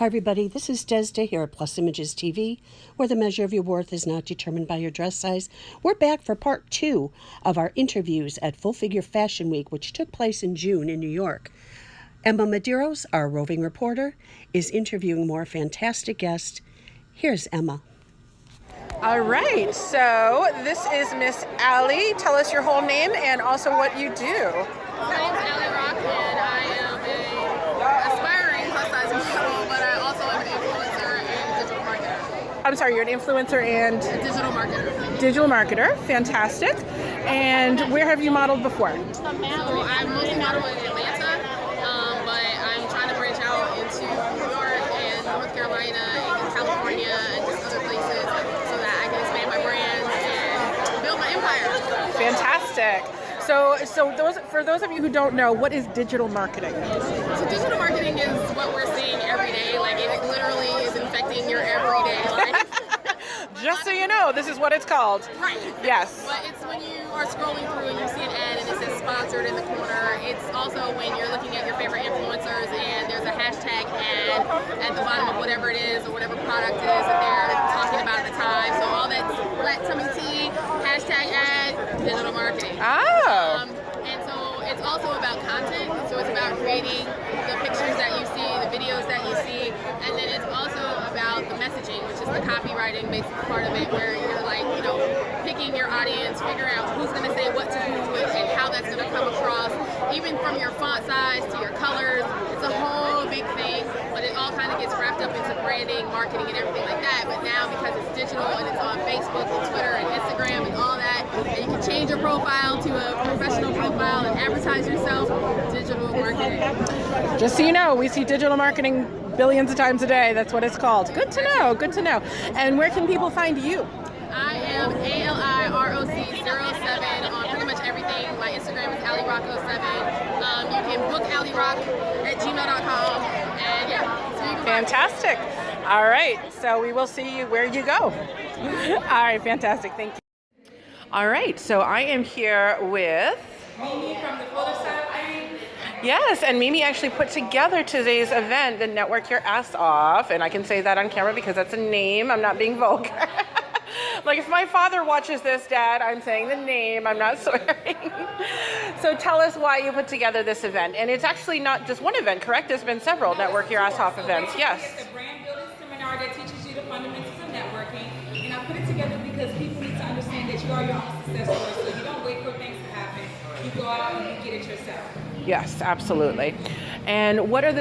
Hi everybody, this is Desda here at Plus Images TV, where the measure of your worth is not determined by your dress size. We're back for part 2 of our interviews at Full Figure Fashion Week, which took place in June in New York. Emma Medeiros, our roving reporter, is interviewing more fantastic guests. Here's Emma. All right, so this is Miss Allie. Tell us your whole name and also what you do. My name's Allie Rock, and I am an aspiring plus-size model, but I also am an influencer and digital marketer. I'm sorry, you're an influencer and... A digital marketer. Digital marketer, fantastic. And where have you modeled before? So I mostly model in Atlanta, but I'm trying to branch out into New York and North Carolina and California and just other places so that I can expand my brand and build my empire. Fantastic. So for those of you who don't know, what is digital marketing? So digital marketing is what we're seeing every day. Like it literally is infecting your everyday life. Just so you know, this is what it's called. Right. Yes. But it's when you are scrolling through and you see an ad and it says sponsored in the corner. It's also when you're looking at your favorite influencers and there's a hashtag ad at the bottom of whatever it is or whatever product it is that they're talking about at the time. So all that's flat tummy tea, hashtag ad, digital marketing. Oh. And so it's also about content. So it's about creating the pictures that you see, the videos that you see, and then it's also about the messaging, which is the copywriting basic part of it, where you're like, you know, picking your audience, figuring out who's going to say what to who and how that's going to come across, even from your font size to your colors. It's a whole big thing, but it all kind of gets wrapped up into branding, marketing, and everything like that. But now because it's digital and it's on Facebook and Twitter and Instagram and all that, and you can change your profile to a professional profile and advertise yourself, digital marketing. Just so you know, we see digital marketing billions of times a day. That's what it's called. Good to know. Good to know. And where can people find you? I am ALIROC07 on pretty much everything. My Instagram is AllieRock07. You can book AllieRock@gmail.com. And yeah, so you can Fantastic. All right. So we will see where you go. All right. Fantastic. Thank you. All right. So I am here with Mimi from the photo side thing. Yes, and Mimi actually put together today's event, the Network Your Ass Off, and I can say that on camera because that's a name. I'm not being vulgar. Like if my father watches this, Dad, I'm saying the name, I'm not swearing. So tell us why you put together this event. And it's actually not just one event, correct? There's been several Network Your Ass Off events, yes. It's a brand building seminar that teaches you the fundamentals of networking. And I put it together because people need to understand that you are your own success story. So you don't wait for things to happen. You go out and you get it yourself. Yes, absolutely. And what are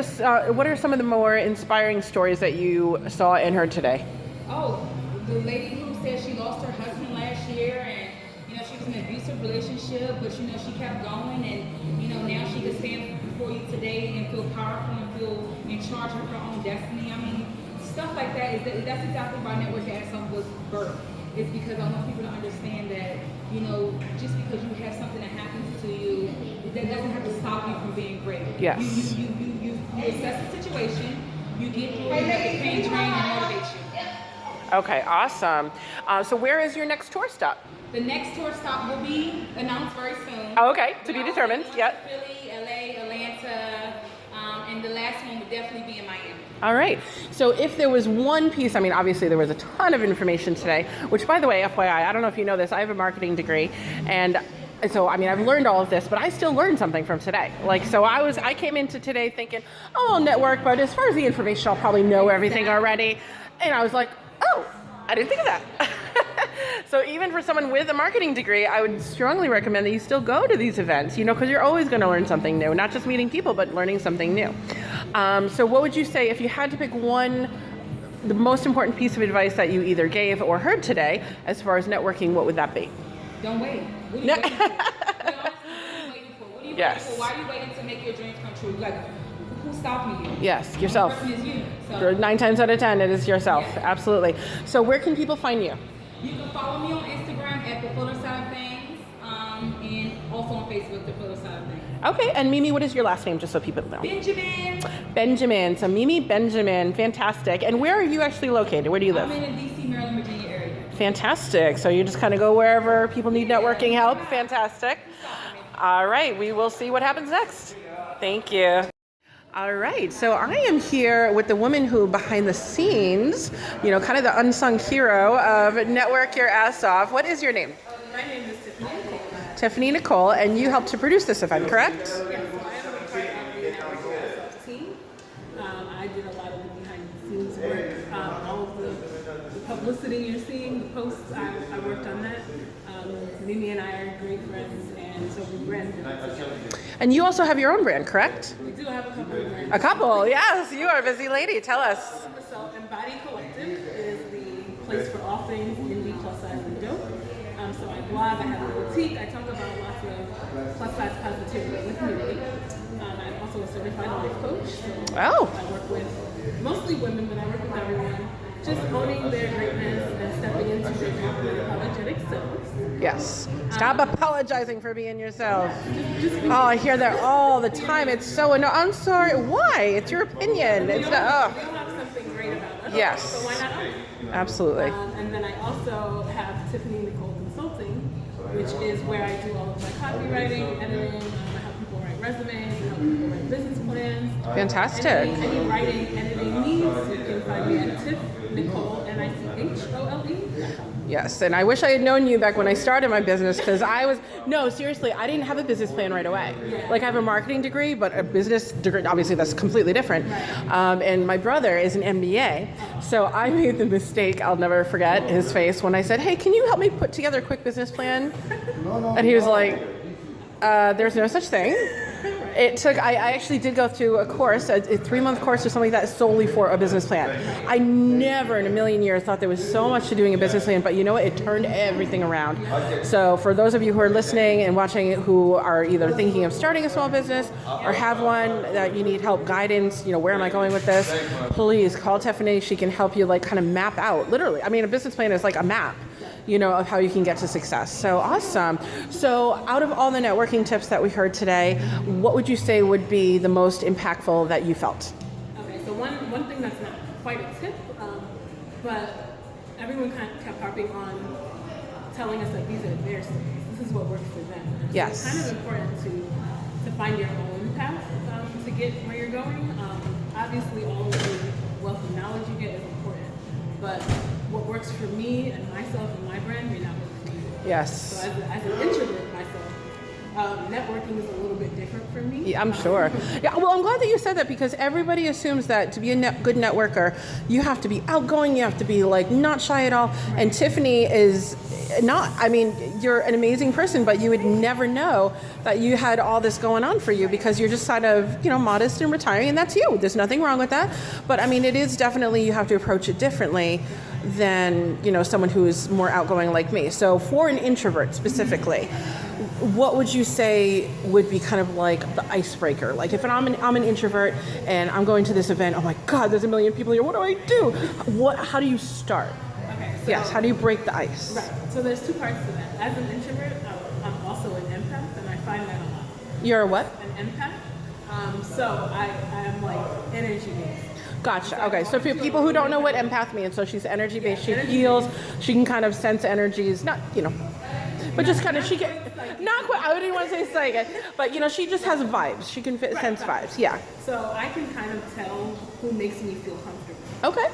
some of the more inspiring stories that you saw and heard today? Oh, the lady who said she lost her husband last year, and you know she was in an abusive relationship, but you know she kept going, and you know now she can stand before you today and feel powerful and feel in charge of her own destiny. I mean, stuff like that that's exactly why Network Your Ass Off was birthed. It's because I want people to understand that, you know, just because you have something that happens to you, that doesn't have to stop you from being great. Yes. You assess the situation, you get through it, you have the pain train and motivate you. Okay, awesome. So where is your next tour stop? The next tour stop will be announced very soon. Oh, okay, to be determined, yep. Philly, LA, Atlanta, and the last one would definitely be in Miami. All right. So if there was one piece, I mean, obviously there was a ton of information today, which by the way, FYI, I don't know if you know this, I have a marketing degree, and so, I mean, I've learned all of this, but I still learned something from today. Like, so I came into today thinking, oh, I'll network, but as far as the information, I'll probably know everything already. And I was like, oh, I didn't think of that. So even for someone with a marketing degree, I would strongly recommend that you still go to these events, you know, because you're always going to learn something new, not just meeting people, but learning something new. So what would you say if you had to pick the most important piece of advice that you either gave or heard today, as far as networking, what would that be? Don't wait. What are you waiting for? What are you Yes. waiting for? Why are you waiting to make your dreams come true? Like, who's stopping you? Yes, yourself. The person is you. So 9 times out of 10, it is yourself. Yeah. Absolutely. So where can people find you? you can follow me on Instagram at the Fuller Side of Things, and also on Facebook, the Fuller Side of Things. Okay, and Mimi, what is your last name, just so people know? Benjamin. Benjamin. So Mimi Benjamin, fantastic. And where are you actually located? Where do you live? I'm in the DC, Maryland, Virginia area. Fantastic. So you just kind of go wherever people need networking help. Fantastic. All right, we will see what happens next. Thank you. All right, so I am here with the woman who behind the scenes, you know, kind of the unsung hero of Network Your Ass Off. What is your name? My name is Tiffany Nicole. Tiffany Nicole, and you helped to produce this event, correct? Yes, so I am a part of the Network Your Ass Off team. I did a lot of the behind the scenes work. All of the publicity you're seeing, the posts, I worked on that. Mimi and I are great friends, and so we branded it together. And you also have your own brand, correct? We do have a couple of brands. A couple, yes. You are a busy lady. Tell us. So Embody Collective is the place for all things indie, plus size, and dope. So I blog, I have a boutique, I talk about lots of plus size positivity with community. I'm also a certified life coach. So I work with mostly women, but I work with everyone. Just owning their greatness and stepping into their unapologetic selves. Yes. Stop apologizing for being yourself. Oh, I hear that all the time. It's so annoying. I'm sorry. Why? It's your opinion. It's not. We all have something great about us. Yes. So why not own it? Absolutely. And then I also have Tiffany Nicole Consulting, which is where I do all of my copywriting, editing. I help people write resumes, I help people write business plans. Fantastic. Any writing, editing needs, you can find me at Tiff Nicole, NICHOLE.com. Yes, and I wish I had known you back when I started my business, because seriously, I didn't have a business plan right away. Like, I have a marketing degree, but a business degree, obviously that's completely different. And my brother is an MBA, so I made the mistake, I'll never forget his face, when I said, hey, can you help me put together a quick business plan? And he was like, there's no such thing. I actually did go through a course, a 3-month course or something like that, solely for a business plan. I never in a million years thought there was so much to doing a business plan, but you know what? It turned everything around. So for those of you who are listening and watching who are either thinking of starting a small business or have one that you need help, guidance, you know, where am I going with this? Please call Tiffany. She can help you like kind of map out, literally. I mean, a business plan is like a map, you know, of how you can get to success. So awesome. So out of all the networking tips that we heard today, what would you say would be the most impactful that you felt? Okay, so one thing that's not quite a tip, but everyone kind of kept harping on telling us that these are their stories. This is what works for them. And so Yes. it's kind of important to find your own path to get where you're going. Obviously, all of the wealth of knowledge you get is important, but what works for me and myself and my brand may not work for you. Yes. So as an introvert myself, networking is a little bit different for me. Yeah, I'm sure. Yeah, well, I'm glad that you said that, because everybody assumes that to be a good networker, you have to be outgoing, you have to be like not shy at all. Right. And Tiffany is not. I mean, you're an amazing person, but you would never know that you had all this going on for you, because you're just kind of, you know, modest and retiring, and that's you. There's nothing wrong with that. But I mean, it is definitely, you have to approach it differently than, you know, someone who is more outgoing like me. So for an introvert specifically, what would you say would be kind of like the icebreaker? Like, if I'm an introvert and I'm going to this event, oh my God, there's a million people here. What do I do? How do you start? Okay. So, Yes. How do you break the ice? Right. So there's two parts to that. As an introvert, I'm also an empath, and I find that a lot. You're a what? An empath. So I am like energy based. Gotcha. Okay. So for people who don't know what empath means, so she's energy based. She feels. She can kind of sense energies. Not, you know, but just kind of she can. Not quite. I didn't want to say psychic, but you know, she just has vibes. She can sense vibes. Yeah. So I can kind of tell who makes me feel comfortable. Okay.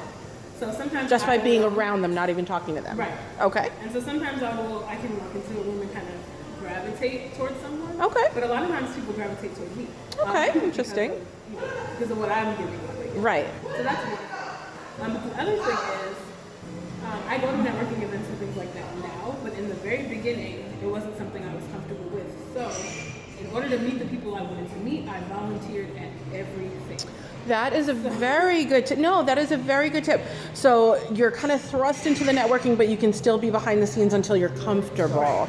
So sometimes Just by being around them, not even talking to them. Right. Okay. And so sometimes I can walk into a room and kind of gravitate towards someone. Okay. But a lot of times people gravitate towards me. Okay, interesting. Because of what I'm giving away. Right. So that's one. But the other thing is, I go to networking events and things like that now, but in the very beginning, it wasn't something I was comfortable with. So in order to meet the people I wanted to meet, I volunteered at everything. That is a very good tip. No, that is a very good tip. So you're kind of thrust into the networking, but you can still be behind the scenes until you're comfortable.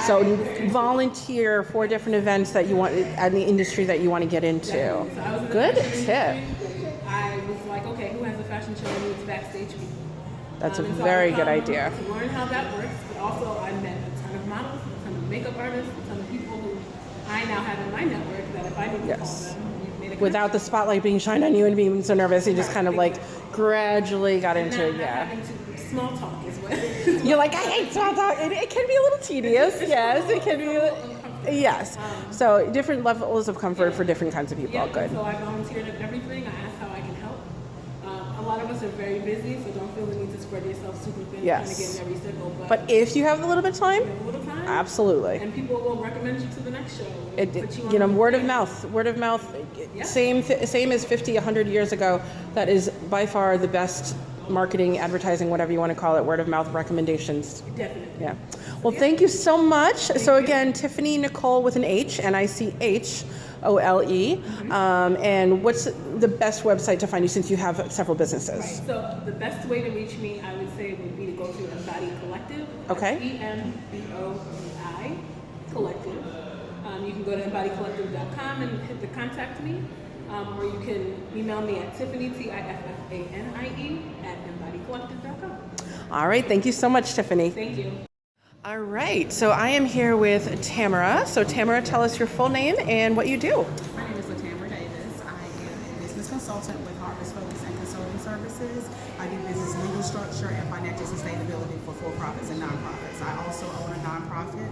So volunteer for different events that you want in the industry that you want to get into. So I was in the Good fashion tip. industry. I was like, okay, who has a fashion show and needs backstage people? That's a And so very I good come idea. to learn how that works, but also I met a ton of models, a ton of makeup artists, a ton of people who I now have in my network that if I need to Yes. call them, we've made a Without the spotlight being shined on you and being so nervous, you just kind of like gradually got into it. not Yeah. having to small talk as well. You're like, I hate small talk. It can be a little tedious. Yes, it can be. Yes. So different levels of comfort for different kinds of people. Yeah, Good. so I volunteered at everything. I asked how I can help. A lot of us are very busy, so don't feel the need to spread yourself super thin Yes. trying to get in every circle. But if you have a little bit of time, a little time, absolutely. and people will recommend you to the next show. You know, word of mouth, same as 50, 100 years ago. That is by far the best marketing, advertising, whatever you want to call it, word of mouth recommendations. Definitely. Yeah. Well, thank you so much. So again, Tiffany Nicole with an H, NICHOLE. And what's the best website to find you since you have several businesses? Right. So the best way to reach me, I would say, would be to go to Embody Collective. Okay. EMBODI Collective. You can go to embodycollective.com and hit the contact me. Or you can email me at Tiffany, TIFFANIE, at embodycollective.com. All right. Thank you so much, Tiffany. Thank you. All right. So I am here with Tamara. So Tamara, tell us your full name and what you do. My name is Medeiros. I am a business consultant with Harvest Focus and Consulting Services. I do business legal structure and financial sustainability for for-profits and nonprofits. I also own a nonprofit,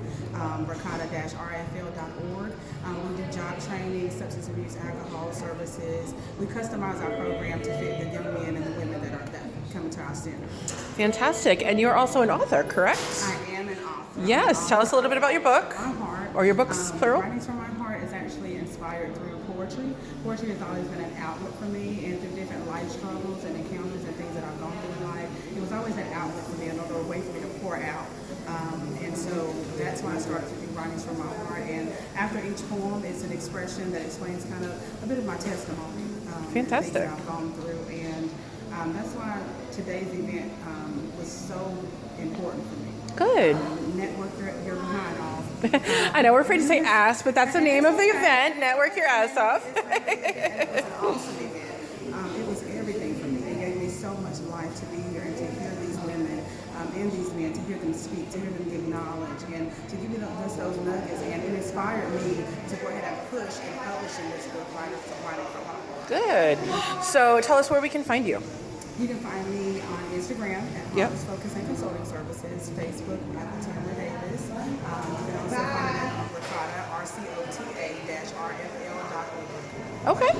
ricotta-rfl.org. We do job training, substance abuse, alcohol services. We customize our program to fit the young men and the women that are coming to our center. Fantastic. And you're also an author, correct? I am an author. Yes. Tell us a little bit about your book. My heart. Or your books, plural. Writings from my heart is actually inspired through poetry. Poetry has always been an outlet for me, and through different life struggles and encounters and things that I've gone through in life, it was always an outlet for me, another way for me to pour out. And so that's why I started to do Writings from my heart. And after each poem, it's an expression that explains kind of a bit of my testimony. Fantastic. Things that I've gone through, and that's why today's event was so important for me. Good. Network your behind off. I know we're afraid to say ass, but that's the name of the event. Network your ass off. It was an awesome event. It was everything for me. It gave me so much life to be here and to hear these women and these men, to hear them speak, to hear them give knowledge, and to give you just those nuggets. And it inspired me to go ahead and push and publish in this book, Writing from Heart. Good. So tell us where we can find you. You can find me on Instagram at Harvest Focus and Consulting Services, Facebook at Tamara Davis. You can also find me on Ricotta, RCOTA-RFL.org. Okay.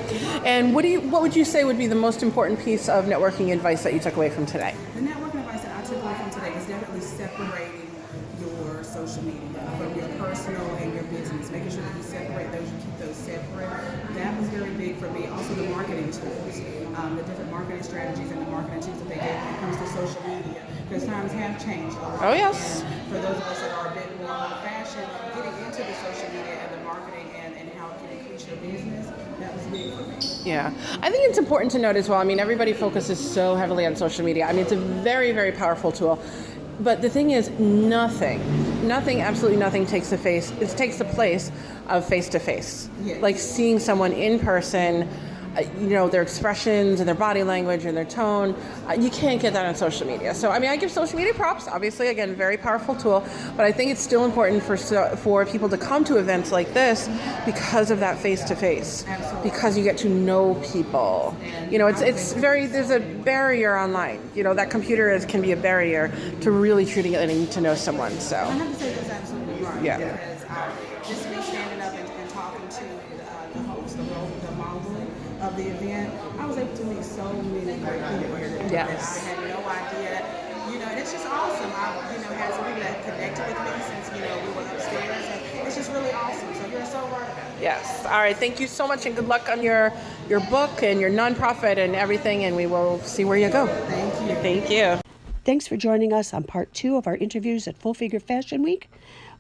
And what would you say would be the most important piece of networking advice that you took away from today? The networking advice that I took away from today is definitely separating your social media from your personal and your business. Making sure that you separate those, you keep those separate. That was very big for me. Also the marketing tools, the different marketing strategies and the marketing tools that they gave when it comes to social media. Because times have changed a lot. Oh, yes. And for those of us that are a bit more old-fashioned, getting into the social media and the marketing and how it can increase your business, that was big for me. Yeah. I think it's important to note as well. I mean, everybody focuses so heavily on social media. I mean, it's a very, very powerful tool. But the thing is, absolutely nothing takes the place of face-to-face. Yes. Like seeing someone in person, their expressions and their body language and their tone. You can't get that on social media. So, I mean, I give social media props. Obviously, again, very powerful tool. But I think it's still important for people to come to events like this because of that face-to-face. Absolutely. Because you get to know people. There's a barrier online. That computer can be a barrier to really truly getting to know someone. So. I have to say that's absolutely right. Yeah. Because just me standing up and talking to the host, the mogul of the event, I was able to meet so many great people here today that I had no idea. And it's just awesome. I've had some people that connected with me since we were upstairs, and it's just really awesome. So you're so right about it. Yes. All right. Thank you so much, and good luck on your book and your nonprofit and everything. And we will see where you go. Thank you. Thank you. Thanks for joining us on part 2 of our interviews at Full Figure Fashion Week.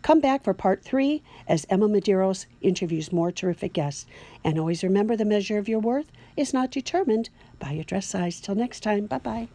Come back for part 3 as Emma Medeiros interviews more terrific guests. And always remember, the measure of your worth is not determined by your dress size. Till next time, bye-bye.